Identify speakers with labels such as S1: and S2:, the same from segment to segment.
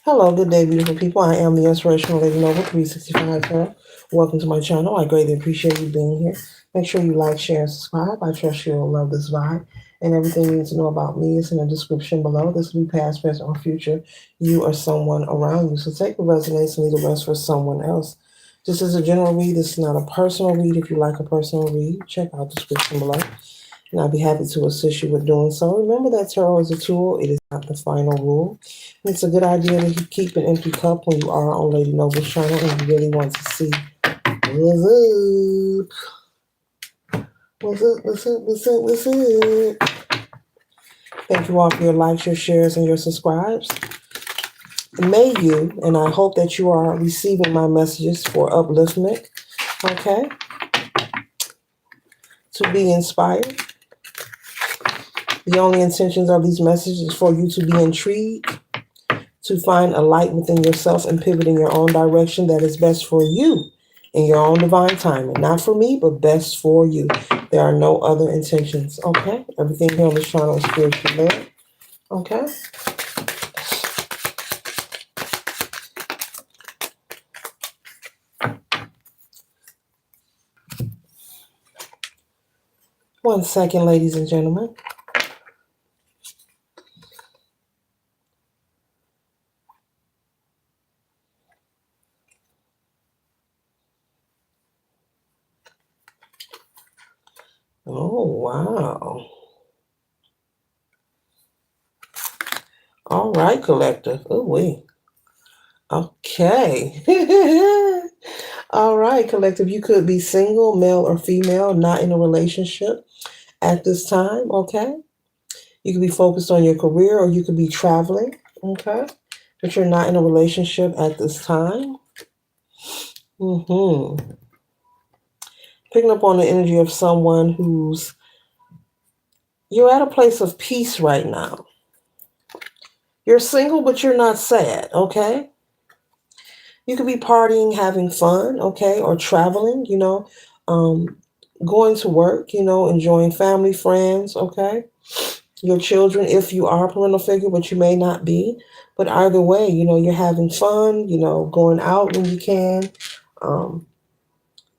S1: Hello, good day, beautiful people. I am the Inspirational Lady Noble 365 Girl. Welcome to my channel. I greatly appreciate you being here. Make sure you like, share, and subscribe. I trust you'll love this vibe. And everything you need to know about me is in the description below. This will be past, present, or future. You or someone around you. So take what resonates and leave the rest for someone else. This is a general read. This is not a personal read. If you like a personal read, check out the description below and I'll be happy to assist you with doing so. Remember that tarot is a tool, it is not the final rule. And it's a good idea to keep an empty cup when you are on Lady Noble's channel and you really want to see what's up. Thank you all for your likes, your shares, and your subscribes. May you, and I hope that you are receiving my messages for upliftment, okay? To be inspired. The only intentions of these messages is for you to be intrigued, to find a light within yourself and pivot in your own direction that is best for you in your own divine timing. Not for me, but best for you. There are no other intentions, okay? Everything here on this channel is spiritually led, okay? One second, ladies and gentlemen. Oh, wow. All right, collective. Oh, wait. Okay. All right, collective. You could be single, male or female, not in a relationship at this time, okay? You could be focused on your career or you could be traveling, okay? But you're not in a relationship at this time. Picking up on the energy of someone you're at a place of peace right now. You're single, but you're not sad, okay? You could be partying, having fun, okay? Or traveling, going to work, enjoying family, friends, okay? Your children, if you are a parental figure, but you may not be. But either way, you're having fun, going out when you can,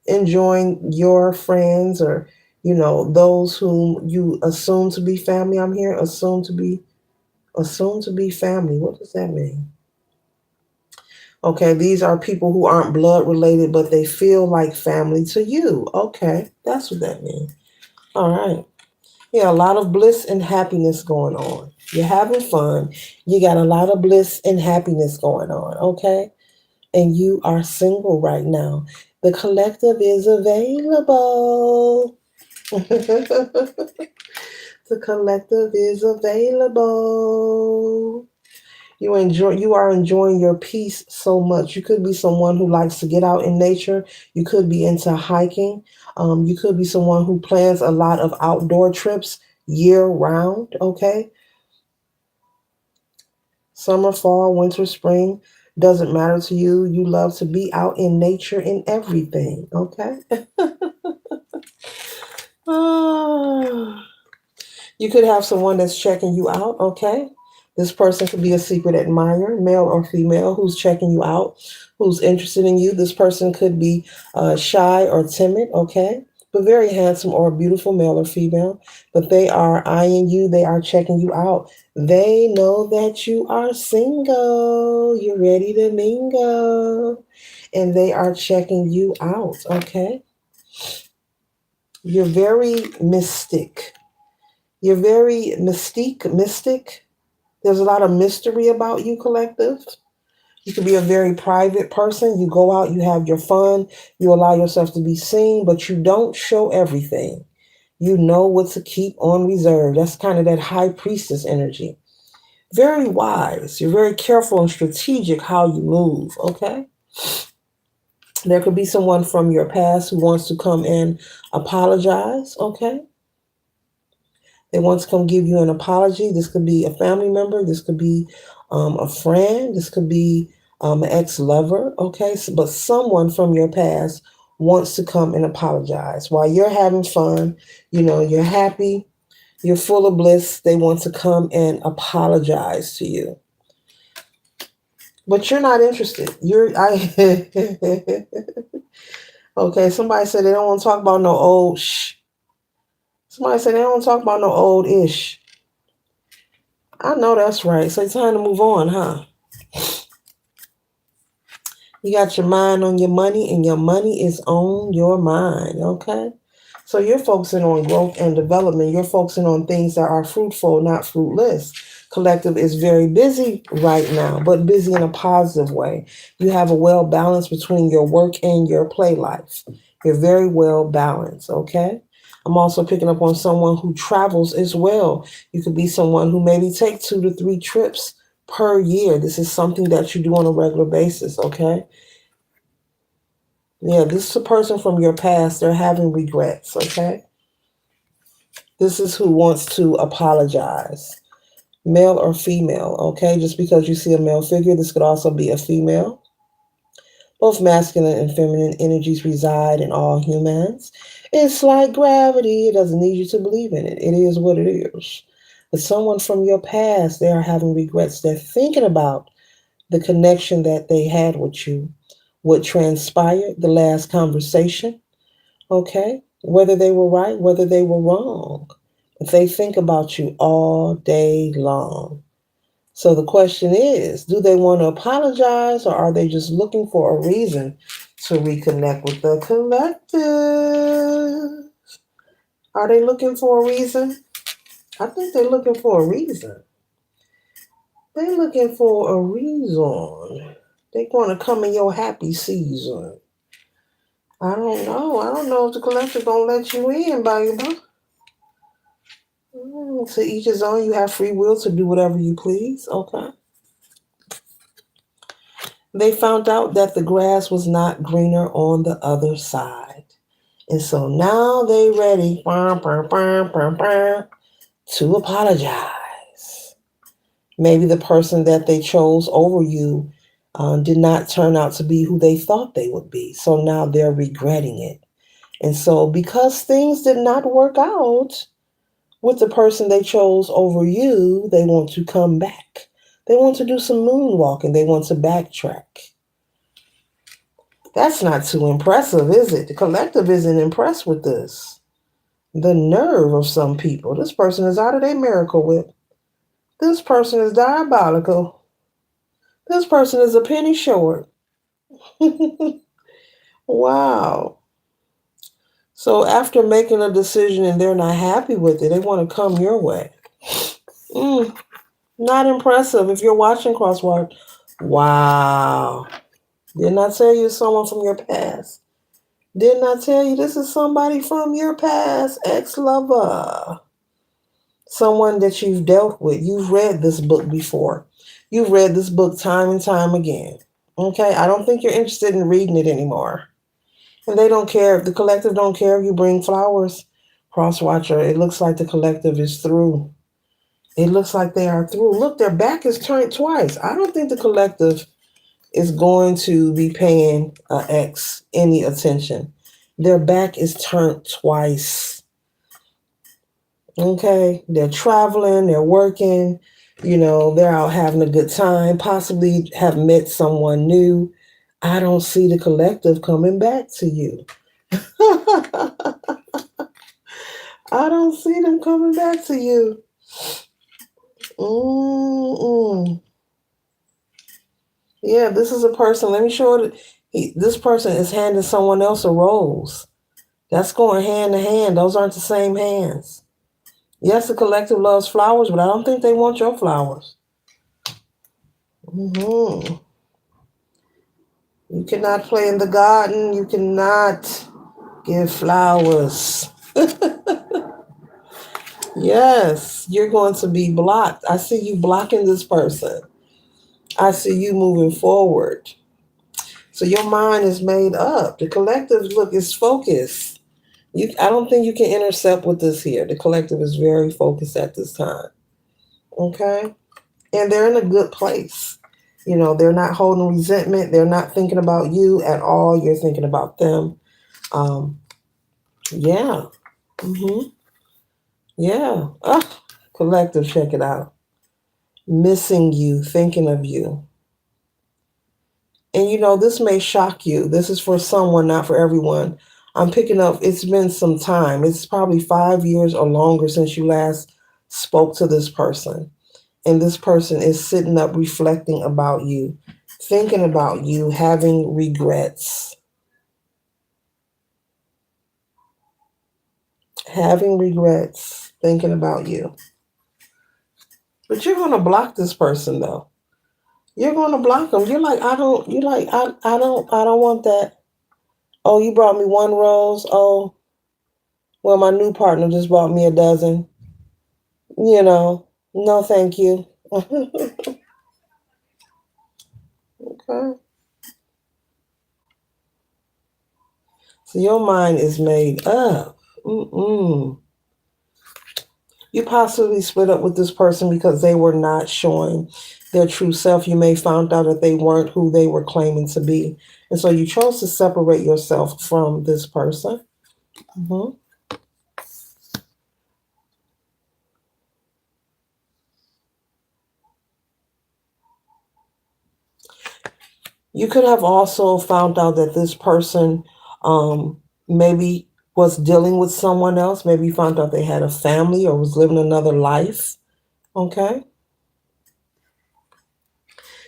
S1: enjoying your friends or, those whom you assume to be family. I'm here, assume to be family. What does that mean? Okay, these are people who aren't blood related, but they feel like family to you. Okay, that's what that means. All right. Yeah, a lot of bliss and happiness going on. You're having fun. You got a lot of bliss and happiness going on, okay? And you are single right now. The collective is available. The collective is available. You are enjoying your peace so much. You could be someone who likes to get out in nature. You could be into hiking. You could be someone who plans a lot of outdoor trips year round, okay? Summer, fall, winter, spring, doesn't matter to you. You love to be out in nature in everything, okay? You could have someone that's checking you out, okay? This person could be a secret admirer, male or female, who's checking you out, who's interested in you. This person could be shy or timid, okay? But very handsome or beautiful, male or female. But they are eyeing you, they are checking you out. They know that you are single, you're ready to mingle, and they are checking you out, okay? You're very mystic. You're very mystic. There's a lot of mystery about you, collective. You could be a very private person. You go out, you have your fun, you allow yourself to be seen, but you don't show everything. You know what to keep on reserve. That's kind of that high priestess energy. Very wise. You're very careful and strategic how you move, okay? There could be someone from your past who wants to come and apologize, okay? They want to come give you an apology. This could be a family member. This could be a friend. This could be an ex-lover. Okay, but someone from your past wants to come and apologize. While you're having fun, you're happy, you're full of bliss, they want to come and apologize to you. But you're not interested. Okay, somebody said they don't want to talk about no old Somebody said they don't want to talk about no old ish. I know that's right. So it's time to move on, huh? You got your mind on your money, and your money is on your mind, okay? So you're focusing on growth and development. You're focusing on things that are fruitful, not fruitless. Collective is very busy right now, but busy in a positive way. You have a well balance between your work and your play life. You're very well balanced, okay? I'm also picking up on someone who travels as well. You could be someone who maybe take 2 to 3 trips per year. This is something that you do on a regular basis, okay? Yeah, this is a person from your past. They're having regrets, okay? This is who wants to apologize, male or female, okay? Just because you see a male figure, this could also be a female. Both masculine and feminine energies reside in all humans. It's like gravity, it doesn't need you to believe in it. It is what it is. But someone from your past, they are having regrets. They're thinking about the connection that they had with you, what transpired, the last conversation, okay? Whether they were right, whether they were wrong. But they think about you all day long. So the question is, do they want to apologize, or are they just looking for a reason to reconnect with the collective? Are they looking for a reason? I think they're looking for a reason. They're looking for a reason. They want to come in your happy season. I don't know. I don't know if the collective gonna let you in, baby. To each his own. You have free will to do whatever you please. Okay. They found out that the grass was not greener on the other side. And so now they ready to apologize. Maybe the person that they chose over you did not turn out to be who they thought they would be. So now they're regretting it. And so because things did not work out with the person they chose over you, they want to come back. They want to do some moonwalking. They want to backtrack. That's not too impressive, is it? The collective isn't impressed with this. The nerve of some people. This person is out of their miracle whip. This person is diabolical. This person is a penny short. Wow. So after making a decision and they're not happy with it, they want to come your way. Mm, not impressive. If you're watching Crosswalk, wow. Didn't I tell you someone from your past? Didn't I tell you this is somebody from your past, ex-lover? Someone that you've dealt with. You've read this book before. You've read this book time and time again. Okay, I don't think you're interested in reading it anymore. And they don't care. The collective don't care if you bring flowers. Crosswatcher, it looks like the collective is through. It looks like they are through. Look, their back is turned twice. I don't think the collective is going to be paying X any attention. Their back is turned twice. Okay, they're traveling, they're working, they're out having a good time, possibly have met someone new. I don't see the collective coming back to you. I don't see them coming back to you. Mm-mm. Yeah, this is a person. Let me show it. This person is handing someone else a rose. That's going hand to hand. Those aren't the same hands. Yes, the collective loves flowers, but I don't think they want your flowers. Mm-hmm. You cannot play in the garden. You cannot give flowers. Yes, you're going to be blocked. I see you blocking this person. I see you moving forward. So your mind is made up. The collective look is focused. I don't think you can intercept with this here. The collective is very focused at this time. Okay? And they're in a good place. They're not holding resentment. They're not thinking about you at all. You're thinking about them. Um, yeah. Mm-hmm. Yeah. Collective, check it out. Missing you, thinking of you. And this may shock you. This is for someone, not for everyone. I'm picking up, it's been some time. It's probably 5 years or longer since you last spoke to this person. And this person is sitting up reflecting about you, thinking about you, having regrets. Having regrets, thinking about you. But you're going to block this person though. You're going to block them. You're like, I don't, you're like, I don't want that. Oh, you brought me one rose. Oh, well, my new partner just bought me a dozen. No, thank you. Okay. So your mind is made up. Mm-mm. You possibly split up with this person because they were not showing their true self. You may found out that they weren't who they were claiming to be. And so you chose to separate yourself from this person. Mhm. You could have also found out that this person maybe was dealing with someone else. Maybe you found out they had a family or was living another life. Okay.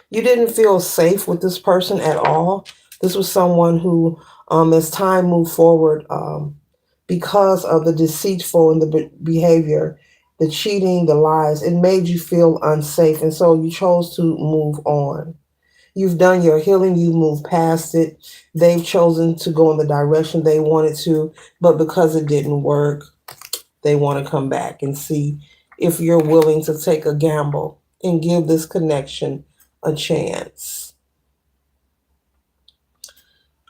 S1: You didn't feel safe with this person at all. This was someone who, as time moved forward, because of the deceitful and the behavior, the cheating, the lies, it made you feel unsafe. And so you chose to move on. You've done your healing, you moved past it. They've chosen to go in the direction they wanted to, but because it didn't work, they want to come back and see if you're willing to take a gamble and give this connection a chance.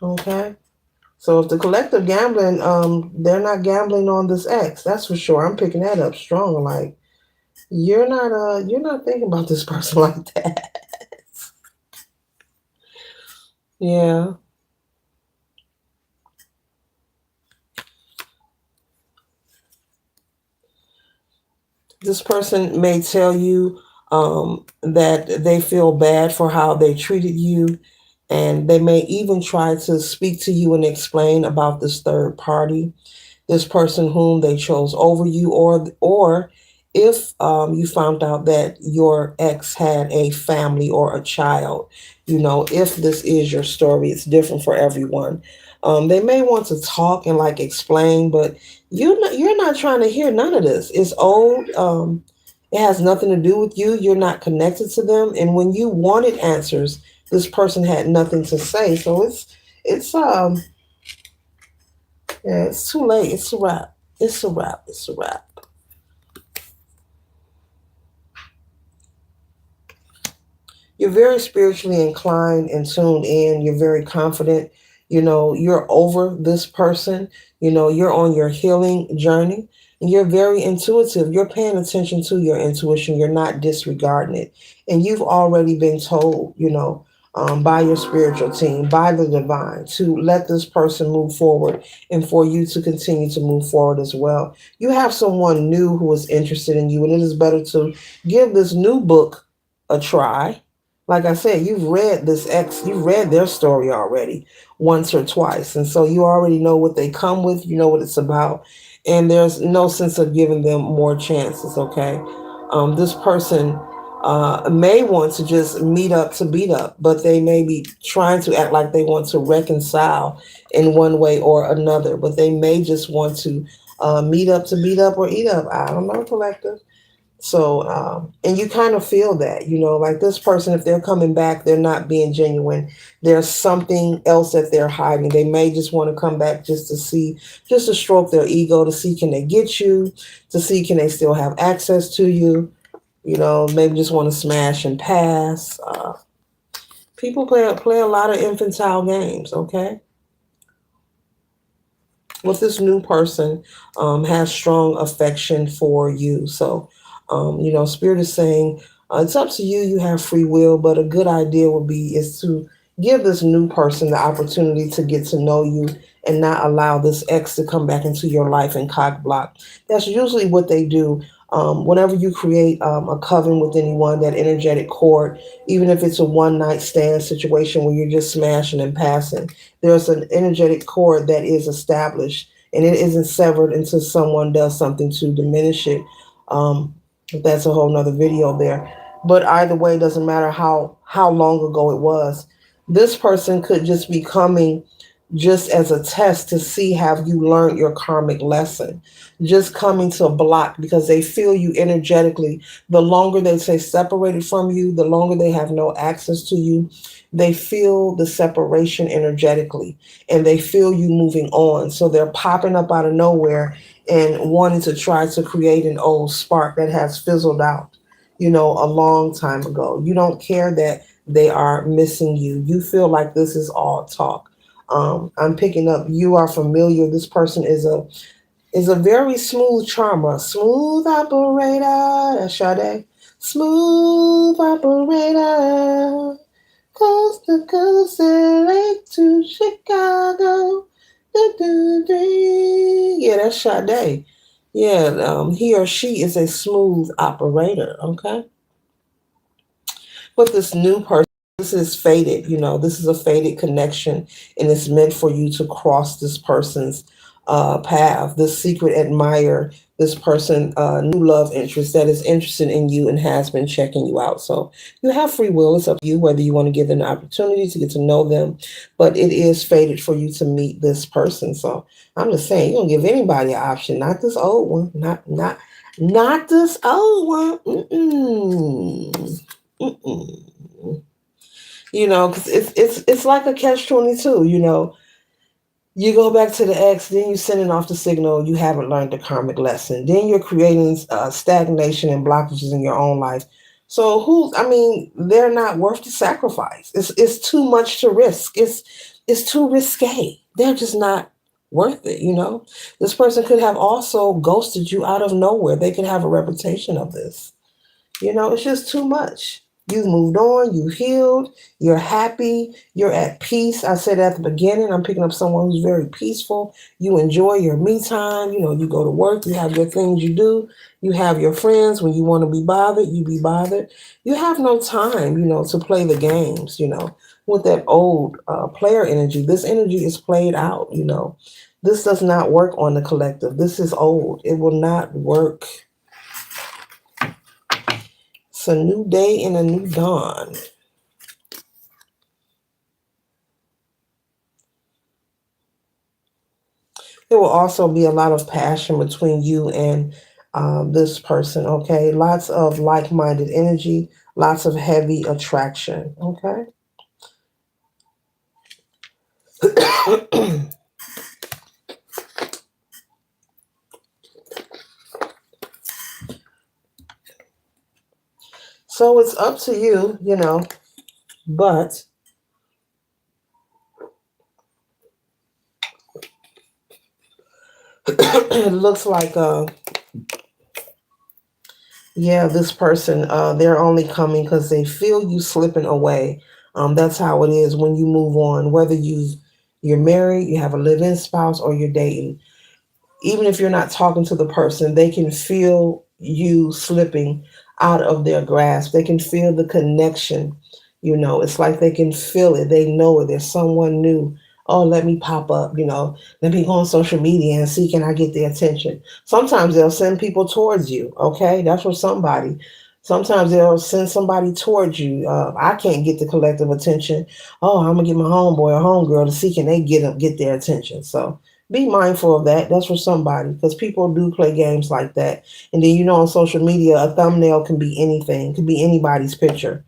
S1: Okay? So if the collective gambling, they're not gambling on this X, that's for sure. I'm picking that up strong. Like you're not thinking about this person like that. Yeah. This person may tell you that they feel bad for how they treated you, and they may even try to speak to you and explain about this third party, this person whom they chose over you, or if you found out that your ex had a family or a child. If this is your story, it's different for everyone. They may want to talk and like explain, but you're not trying to hear none of this. It's old. It has nothing to do with you. You're not connected to them, and when you wanted answers, this person had nothing to say. So it's yeah, it's too late. It's a wrap. It's a wrap. It's a wrap. You're very spiritually inclined and tuned in. You're very confident. You're over this person. You're on your healing journey. And you're very intuitive. You're paying attention to your intuition. You're not disregarding it. And you've already been told, by your spiritual team, by the divine, to let this person move forward and for you to continue to move forward as well. You have someone new who is interested in you, and it is better to give this new book a try. Like I said, you've read their story already once or twice. And so you already know what they come with, you know what it's about. And there's no sense of giving them more chances, okay? This person may want to just meet up to beat up, but they may be trying to act like they want to reconcile in one way or another, but they may just want to meet up to beat up or eat up. I don't know, collective. So, and you kind of feel that, like this person, if they're coming back, they're not being genuine. There's something else that they're hiding. They may just want to come back just to see, just to stroke their ego, to see can they get you, to see can they still have access to you, maybe just want to smash and pass. People play a lot of infantile games, okay? With this new person has strong affection for you. So, Spirit is saying it's up to you. You have free will, but a good idea would be is to give this new person the opportunity to get to know you and not allow this ex to come back into your life and cock block. That's usually what they do. Whenever you create a coven with anyone, that energetic cord, even if it's a one night stand situation where you're just smashing and passing, there's an energetic cord that is established and it isn't severed until someone does something to diminish it. Um, that's a whole nother video there. But either way, it doesn't matter how long ago it was. This person could just be coming just as a test to see have you learned your karmic lesson, just coming to a block because they feel you energetically. The longer they stay separated from you, the longer they have no access to you, they feel the separation energetically and they feel you moving on, so they're popping up out of nowhere and wanting to try to create an old spark that has fizzled out, a long time ago. You don't care that they are missing you. You feel like this is all talk. I'm picking up you are familiar. This person is a very smooth charmer, smooth operator. That's Sade. Smooth operator. Coast to coast, LA to Chicago. Do. Yeah, that's Sade. Yeah, he or she is a smooth operator. Okay, but this new person, this is fated, this is a fated connection, and it's meant for you to cross this person's path, this secret admirer, this person, new love interest that is interested in you and has been checking you out. So you have free will. It's up to you whether you want to give them an opportunity to get to know them, but it is fated for you to meet this person. So I'm just saying, you don't give anybody an option, not this old one, not this old one. Mm-mm. Mm-mm. Because it's like a catch-22. You go back to the ex, then you're sending off the signal you haven't learned the karmic lesson. Then you're creating stagnation and blockages in your own life. So they're not worth the sacrifice. It's too much to risk. It's too risque. They're just not worth it. This person could have also ghosted you out of nowhere. They could have a reputation of this. It's just too much. You've moved on, you healed, you're happy, you're at peace. I said at the beginning, I'm picking up someone who's very peaceful. You enjoy your me time. You go to work, you have your things you do, you have your friends. When you want to be bothered, you be bothered. You have no time, to play the games, with that old player energy. This energy is played out. This does not work on the collective. This is old. It will not work. It's a new day and a new dawn. There will also be a lot of passion between you and this person, okay? Lots of like minded energy, lots of heavy attraction, okay? So it's up to you, but it looks like yeah, this person, they're only coming because they feel you slipping away. That's how it is when you move on, whether you're married, you have a live-in spouse, or you're dating. Even if you're not talking to the person, they can feel you slipping out of their grasp. They can feel the connection. It's like they can feel it. They know it. There's someone new. Oh, let me pop up, let me go on social media and see, can I get their attention? Sometimes they'll send people towards you. Okay. That's for somebody. Sometimes they'll send somebody towards you. I can't get the collective attention. Oh, I'm gonna get my homeboy or homegirl to see, can they get their attention? So be mindful of that. That's for somebody, because people do play games like that. And then on social media, a thumbnail can be anything, could be anybody's picture.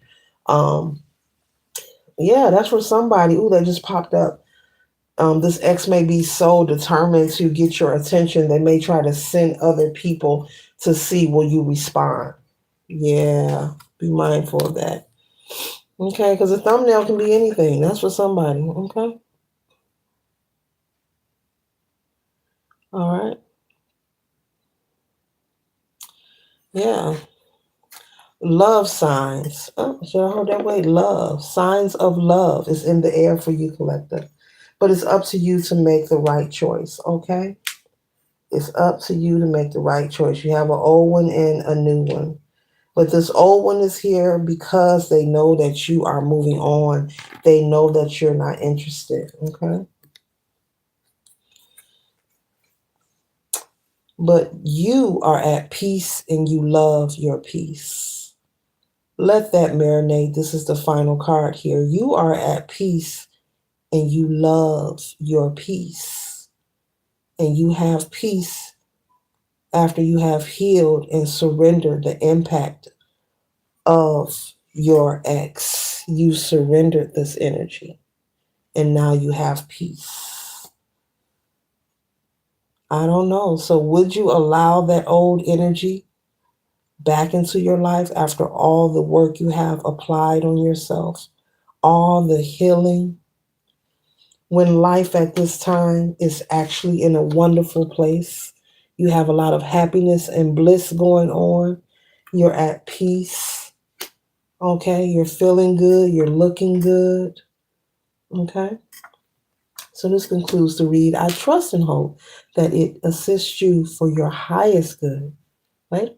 S1: Um, yeah, that's for somebody. Ooh, that just popped up. This ex may be so determined to get your attention, they may try to send other people to see will you respond. Yeah, be mindful of that. Okay, because a thumbnail can be anything. That's for somebody. Okay, all right. Yeah. Love signs. Oh, should I hold that way? Love. Signs of love is in the air for you, collective. But it's up to you to make the right choice, okay? It's up to you to make the right choice. You have an old one and a new one. But this old one is here because they know that you are moving on. They know that you're not interested. Okay. But you are at peace and you love your peace. Let that marinate. This is the final card here. You are at peace and you love your peace. And you have peace after you have healed and surrendered the impact of your ex. You surrendered this energy and now you have peace. I don't know. So, would you allow that old energy back into your life after all the work you have applied on yourself, all the healing? When life at this time is actually in a wonderful place, you have a lot of happiness and bliss going on, you're at peace. Okay, you're feeling good, you're looking good. Okay, so this concludes the read. I trust and hope that it assists you for your highest good, right?